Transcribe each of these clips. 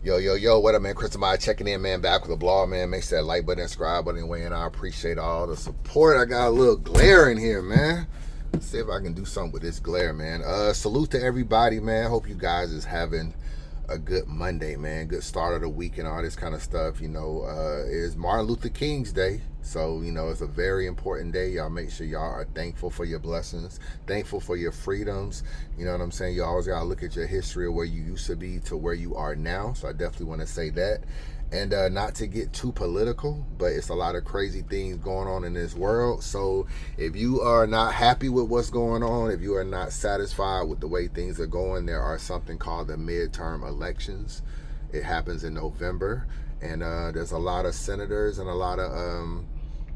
Yo, what up, man? Chris checking in, man, back with the blog, man. Make sure that like button and subscribe button anyway, and I appreciate all the support. I got a little glare in here, man. Let's see if I can do something with this glare, man. Salute to everybody, man. Hope you guys is having a good Monday, man. Good start of the week and all this kind of stuff. You know, it's Martin Luther King's Day. So, you know, it's a very important day. Y'all make sure y'all are thankful for your blessings, thankful for your freedoms. You know what I'm saying? You always got to look at your history of where you used to be to where you are now. So I definitely want to say that. And not to get too political, but it's a lot of crazy things going on in this world. So if you are not happy with what's going on, if you are not satisfied with the way things are going, there are something called the midterm elections. It happens in November. And there's a lot of senators and a lot of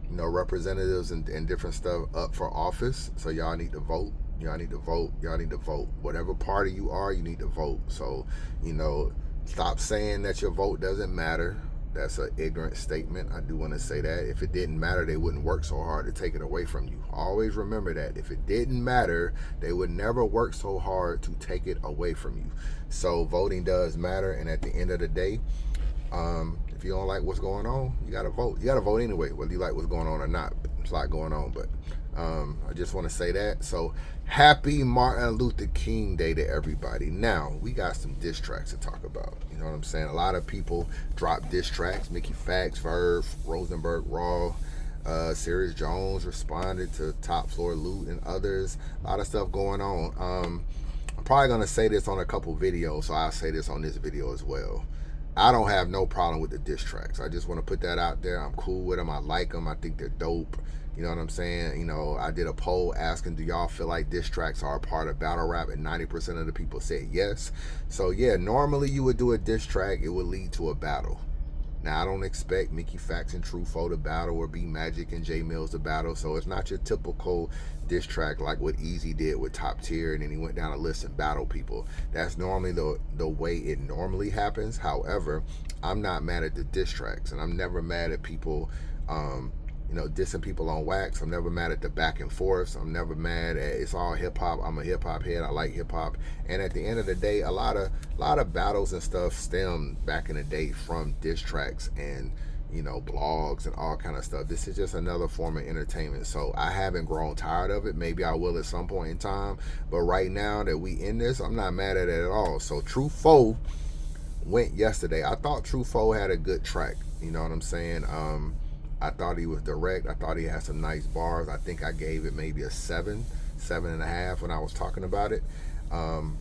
you know, representatives and different stuff up for office. So y'all need to vote. Y'all need to vote. Y'all need to vote. Whatever party you are, you need to vote. So, you know, stop saying that your vote doesn't matter. That's an ignorant statement. I do want to say that. If it didn't matter, they wouldn't work so hard to take it away from you. Always remember that. If it didn't matter, they would never work so hard to take it away from you. So voting does matter. And at the end of the day, if you don't like what's going on, you gotta vote. You gotta vote anyway, whether you like what's going on or not. There's a lot going on, but I just want to say that. So happy Martin Luther King Day to everybody. Now we got some diss tracks to talk about. You know what I'm saying? A lot of people drop diss tracks. Mickey Factz, Verve, Rosenberg, Raw, Sirius Jones responded to Top Floor Loot and others. A lot of stuff going on. I'm probably gonna say this on a couple videos, so I'll say this on this video as well. I don't have no problem with the diss tracks. I just want to put that out there. I'm cool with them. I like them. I think they're dope. You know what I'm saying? You know, I did a poll asking, do y'all feel like diss tracks are a part of battle rap? And 90% of the people said yes. So yeah, normally you would do a diss track. It would lead to a battle. Now, I don't expect Mickey Factz and Tru Foe to battle or B Magic and J Mills to battle. So it's not your typical diss track like what Easy did with Top Tier, and then he went down a list and battled people. That's normally the way it normally happens. However, I'm not mad at the diss tracks, and I'm never mad at people you know, dissing people on wax. I'm never mad at the back and forths. I'm never mad at, it's all hip hop. I'm a hip hop head. I like hip hop. And at the end of the day, a lot of battles and stuff stem back in the day from diss tracks and, you know, blogs and all kind of stuff. This is just another form of entertainment. So I haven't grown tired of it. Maybe I will at some point in time. But right now that we in this, I'm not mad at it at all. So Tru Foe went yesterday. I thought Tru Foe had a good track. You know what I'm saying? I thought he was direct. I thought he had some nice bars. I think I gave it maybe a 7.5 when I was talking about it. Me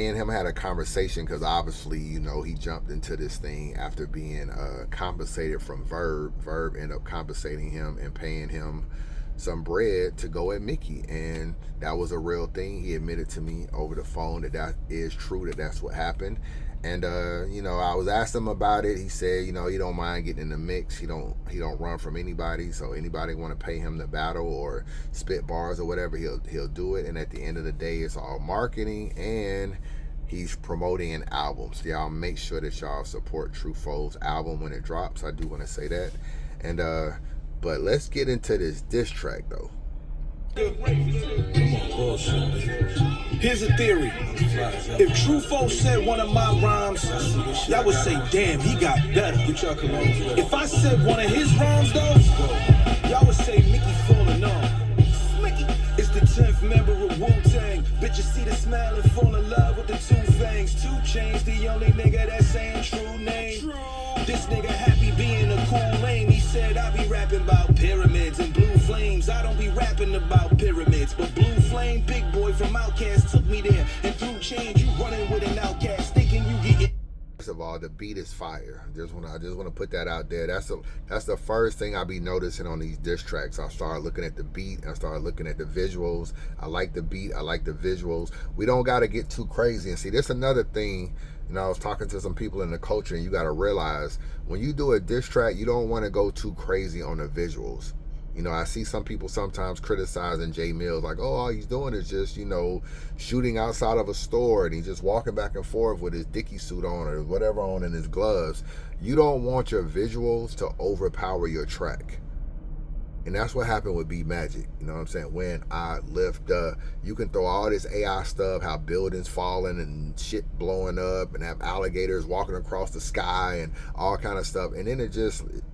and him had a conversation because obviously, you know, he jumped into this thing after being compensated from Verve. Verve ended up compensating him and paying him some bread to go at Mickey, and that was a real thing. He admitted to me over the phone that is true, that that's what happened. And you know, I was asking him about it. He said, you know, he don't mind getting in the mix. He don't run from anybody. So anybody want to pay him to battle or spit bars or whatever, he'll do it. And at the end of the day, it's all marketing, and he's promoting an album. So y'all make sure that y'all support Tru Foe's album when it drops. I do want to say that. And but let's get into this diss track though. Come on, bullshit, man. Here's a theory. If Tru Foe said one of my rhymes, y'all would say, damn, he got better. If I said one of his rhymes, though, y'all would say Mickey falling off. Mickey is the 10th member of Wu-Tang. Bitches see the smile and fall in love with the two fangs. 2 Chainz, the only nigga that's saying true name. This nigga happy being a cool lame. He said I be rapping about pyramids and blue flames. I don't be rapping about pyramids, but blue flame, big boy from Outkast took me there. And through change, you running with an outcast, thinking you get it. First of all, the beat is fire. I just want to put that out there. That's the first thing I be noticing on these diss tracks. I start looking at the beat. I start looking at the visuals. I like the beat. I like the visuals. We don't got to get too crazy. And see, there's another thing. You know, I was talking to some people in the culture, and you got to realize when you do a diss track, you don't want to go too crazy on the visuals. You know, I see some people sometimes criticizing J Mills, like, oh, all he's doing is just, you know, shooting outside of a store, and he's just walking back and forth with his Dickie suit on or whatever on in his gloves. You don't want your visuals to overpower your track. And that's what happened with B Magic. You know what I'm saying? When I lift, you can throw all this AI stuff, how buildings falling and shit blowing up, and have alligators walking across the sky and all kind of stuff. And then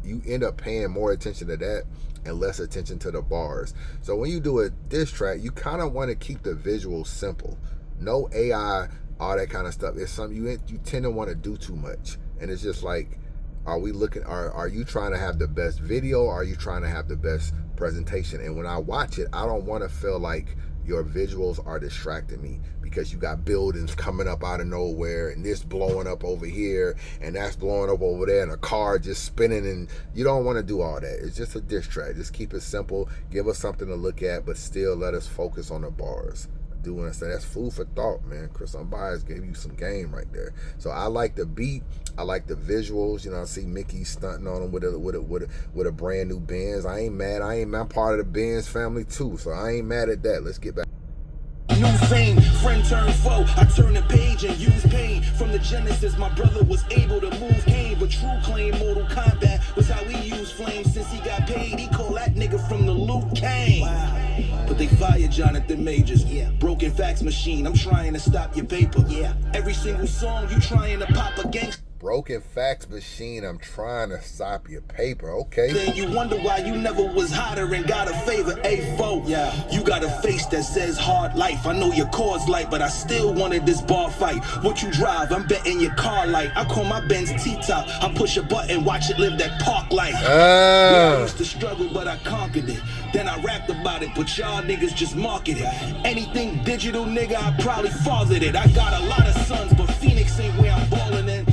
you end up paying more attention to that and less attention to the bars. So when you do a diss track, you kind of want to keep the visuals simple. No AI, all that kind of stuff. It's something you tend to want to do too much. And it's just like, are you trying to have the best video, or are you trying to have the best presentation? And when I watch it, I don't want to feel like your visuals are distracting me, because you got buildings coming up out of nowhere, and this blowing up over here, and that's blowing up over there, and a car just spinning, and you don't want to do all that. It's just a diss track. Just keep it simple. Give us something to look at, but still let us focus on the bars. Do want to say that's food for thought, man. Chris Unbiased gave you some game right there. So I like the beat, I like the visuals. You know, I see Mickey stunting on him with a brand new Benz. I ain't mad. I'm part of the Benz family too, so I ain't mad at that. Let's get back. New fame, friend turned foe. I turn the page and use pain. From the Genesis, my brother was able to move Cain, but True claim Mortal Kombat was how he used flames. Since he got paid, he called that nigga from the Luke Kane. Wow. But they fired Jonathan Majors. Yeah. Broken Factz machine. I'm trying to stop your paper. Yeah. Every single song you trying to pop a gangster. Broken Factz machine, I'm trying to stop your paper, okay? Then you wonder why you never was hotter and got a favor. A foe, yeah. You got a face that says hard life. I know your car's light, but I still wanted this bar fight. What you drive, I'm betting your car light. I call my Benz T-top. I push a button, watch it live that park life. Yeah, I used to struggle, but I conquered it. Then I rapped about it, but y'all niggas just market it. Anything digital, nigga, I probably fathered it. I got a lot of sons, but Phoenix ain't where I'm balling in.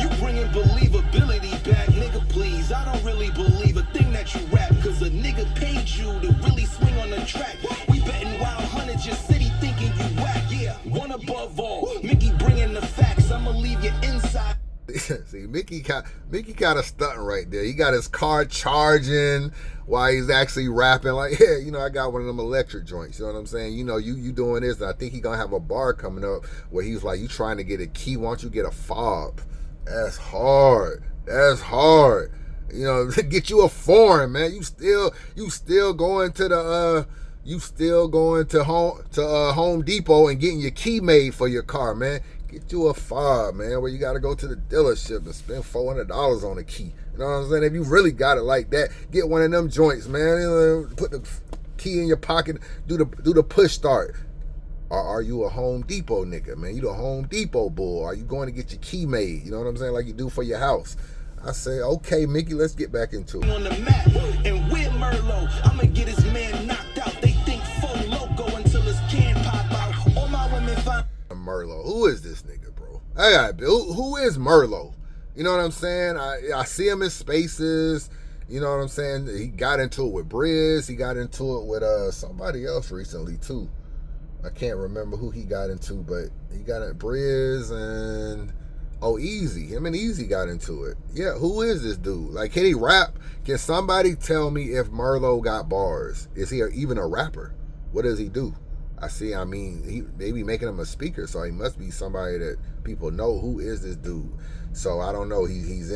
You bringing believability back, nigga, please. I don't really believe a thing that you rap, cause a nigga paid you to really swing on the track. We betting wild hundreds, your city thinking you whack. Yeah, one above all. Mickey bringing the facts, I'ma leave you inside. See, Mickey kind of stunting right there. He got his car charging while he's actually rapping. Like, yeah, you know, I got one of them electric joints. You know what I'm saying? You know, you doing this, and I think he gonna have a bar coming up where he's like, you trying to get a key? Why don't you get a fob? That's hard. That's hard. You know, get you a foreign, man. You still going to Home Depot and getting your key made for your car, man. Get you a fob, man, where you got to go to the dealership and spend $400 on a key. You know what I'm saying? If you really got it like that, get one of them joints, man. You know, put the key in your pocket, do the push start. Or are you a Home Depot nigga, man? You the Home Depot bull. Are you going to get your key made? You know what I'm saying? Like you do for your house. I say, okay, Mickey, let's get back into it. On the map, and with Merlot, I'ma get his man knocked out. They think Foe loco until his can pop out. All my women find Merlot. Who is this nigga, bro? Who is Merlot? You know what I'm saying? I see him in spaces. You know what I'm saying? He got into it with Briz. He got into it with somebody else recently too. I can't remember who he got into, but he got it Briz and Easy. Him and Easy got into it. Yeah, who is this dude? Like, can he rap? Can somebody tell me if Merlot got bars? Is he even a rapper? What does he do? I mean, they be making him a speaker, so he must be somebody that people know. Who is this dude? So I don't know. He's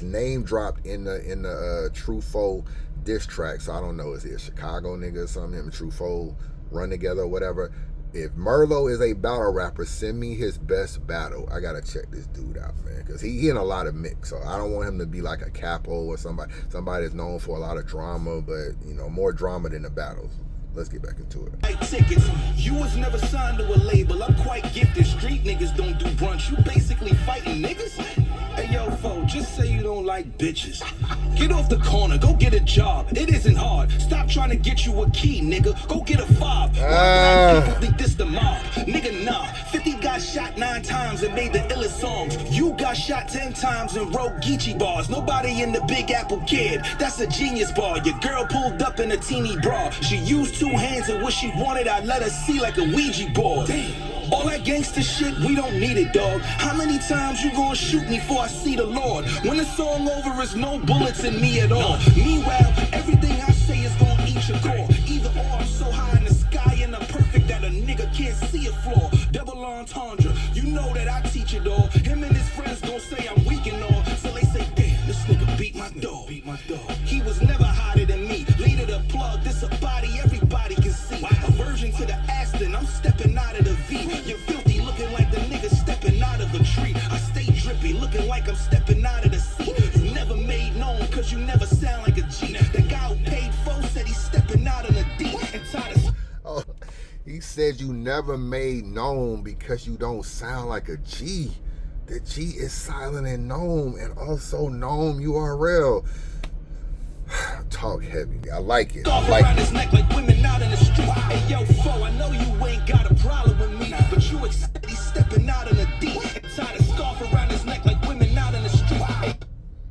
name dropped in the Tru Foe diss track. So I don't know. Is he a Chicago nigga or something? Him and Tru Foe run together or whatever. If Merlot is a battle rapper, send me his best battle. I gotta check this dude out, man, because he in a lot of mix. So I don't want him to be like a Capo or somebody that's known for a lot of drama, but you know, more drama than the battles. Let's get back into it. Tickets. You was never signed to a label. I'm quite gifted. Street niggas don't do brunch. You basically fighting niggas. Hey yo, Foe, just say you don't like bitches. Get off the corner, go get a job. It isn't hard. Stop trying to get you a key, nigga. Go get a fob. Why people think this the mob? Nigga, nah. 50 got shot 9 times and made the illest songs. You got shot 10 times and wrote Geechee bars. Nobody in the Big Apple cared. That's a genius bar. Your girl pulled up in a teeny bra. She used 2 hands and what she wanted, I let her see like a Ouija board. Damn. All that gangster shit, we don't need it, dog. How many times you gonna shoot me before I see the Lord? When the song over, is no bullets in me at all. Meanwhile, everything I say is gonna eat your core. Either or, I'm so high in the sky and I'm perfect that a nigga can't see a flaw. Double entendre, you know that I teach it all. Him and his friends gon' say I'm weak and all. So they say, damn, this nigga beat my dog. He was never hotter than this a body everybody can see. A version to the Aston, I'm stepping out of the V. You're filthy, looking like the nigga stepping out of a tree. I stay drippy, looking like I'm stepping out of the sea. You never made known, cause you never sound like a G. The guy who paid for said he's stepping out on a D. And Titus. Oh, he said you never made known because you don't sound like a G. The G is silent in gnome and also gnome URL. Talk heavy. I like it. I like around it. his neck like women out in the street. Hey yo, foe, I know you ain't got a problem with me, but you accept he's stepping out on a D. And tied a scarf around his neck like women out in the street. Hey,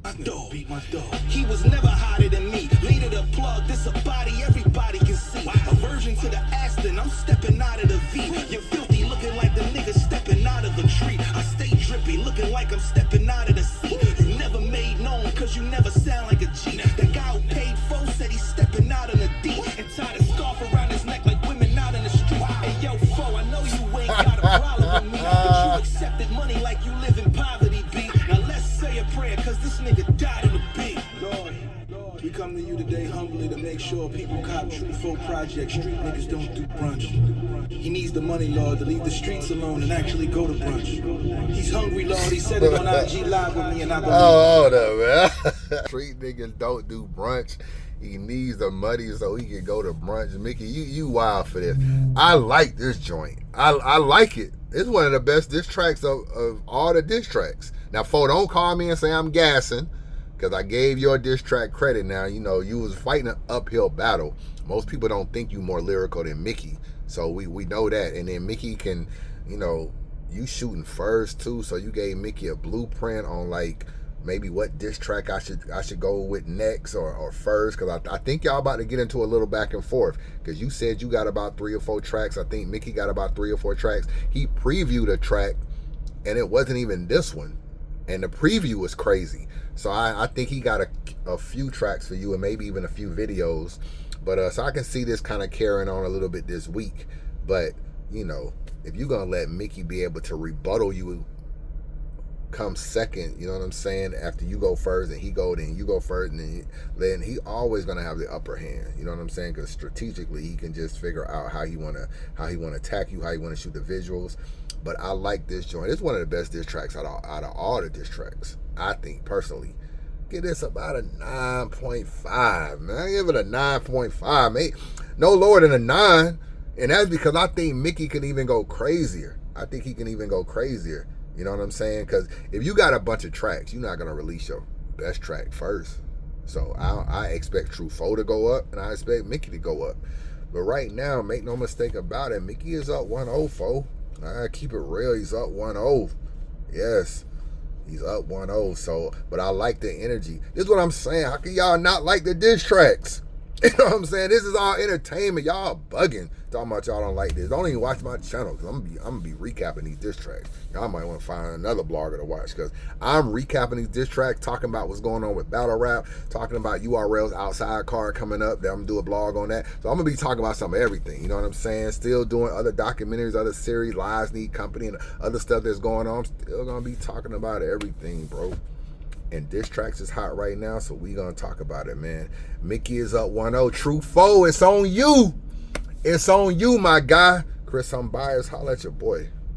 my dog, beat my dog. He was never hotter than me. Leader the plug, this a body everybody can see. A version to the Aston, I'm stepping out of the V. You're filthy, looking like the nigga stepping out of a tree. I stay drippy, looking like I'm stepping out of the sea. You never made known, cause you never sound like a G. The guy who paid for said he's stepping out on a D. And tied a scarf around his neck like women out in the street. Hey yo, foe, I know you ain't got a problem with me, but you accepted money like you live in poverty, B. Now let's say a prayer, cause this nigga died in the beat. Lord, we come to you today humbly to make sure people cop Tru Foe project. Street niggas don't do brunch. He needs the money, Lord, to leave the streets alone and actually go to brunch. He's hungry, Lord. He said it on IG Live with me, and I believe. Oh, hold up, man. Street niggas don't do brunch. He needs the money so he can go to brunch. Mickey, you wild for this. I like this joint. I like it. It's one of the best diss tracks of all the diss tracks. Now, Foe, don't call me and say I'm gassing, because I gave your diss track credit. Now, you know, you was fighting an uphill battle. Most people don't think you more lyrical than Mickey. So we know that. And then Mickey can, you know, you shooting first too. So you gave Mickey a blueprint on like maybe what diss track I should go with next or first. Because I think y'all about to get into a little back and forth. Because you said you got about 3 or 4 tracks. I think Mickey got about 3 or 4 tracks. He previewed a track and it wasn't even this one. And the preview was crazy. So I think he got a few tracks for you and maybe even a few videos. But so I can see this kind of carrying on a little bit this week. But, you know, if you're going to let Mickey be able to rebuttal you come second, you know what I'm saying, after you go first and he go, then you go first, and then he always going to have the upper hand. You know what I'm saying? Because strategically he can just figure out how he want to attack you, how he want to shoot the visuals. But I like this joint. It's one of the best diss tracks out of all the diss tracks, I think, personally. Give this about a 9.5, man. I give it a 9.5, mate. No lower than a 9. And that's because I think Mickey can even go crazier. I think he can even go crazier. You know what I'm saying? Because if you got a bunch of tracks, you're not going to release your best track first. So I expect Tru Foe to go up, and I expect Mickey to go up. But right now, make no mistake about it, Mickey is up 1-0, Foe. I keep it real. He's up 1-0. Yes. He's up 1-0, so, but I like the energy. This is what I'm saying. How can y'all not like the diss tracks? You know what I'm saying? This is all entertainment. Y'all bugging. Talking about y'all don't like this. Don't even watch my channel, because I'm gonna be recapping these diss tracks. Y'all might want to find another blogger to watch, because I'm recapping these diss tracks, talking about what's going on with battle rap, talking about URL's outside card coming up. That I'm gonna do a blog on that. So I'm gonna be talking about some of everything. You know what I'm saying? Still doing other documentaries, other series, Lies Need Company, and other stuff that's going on. I'm still gonna be talking about everything, bro. And diss tracks is hot right now, so we gonna talk about it, man. Mickey is up 1-0. Tru Foe, it's on you. It's on you, my guy. Chris, I'm biased. Holla at your boy.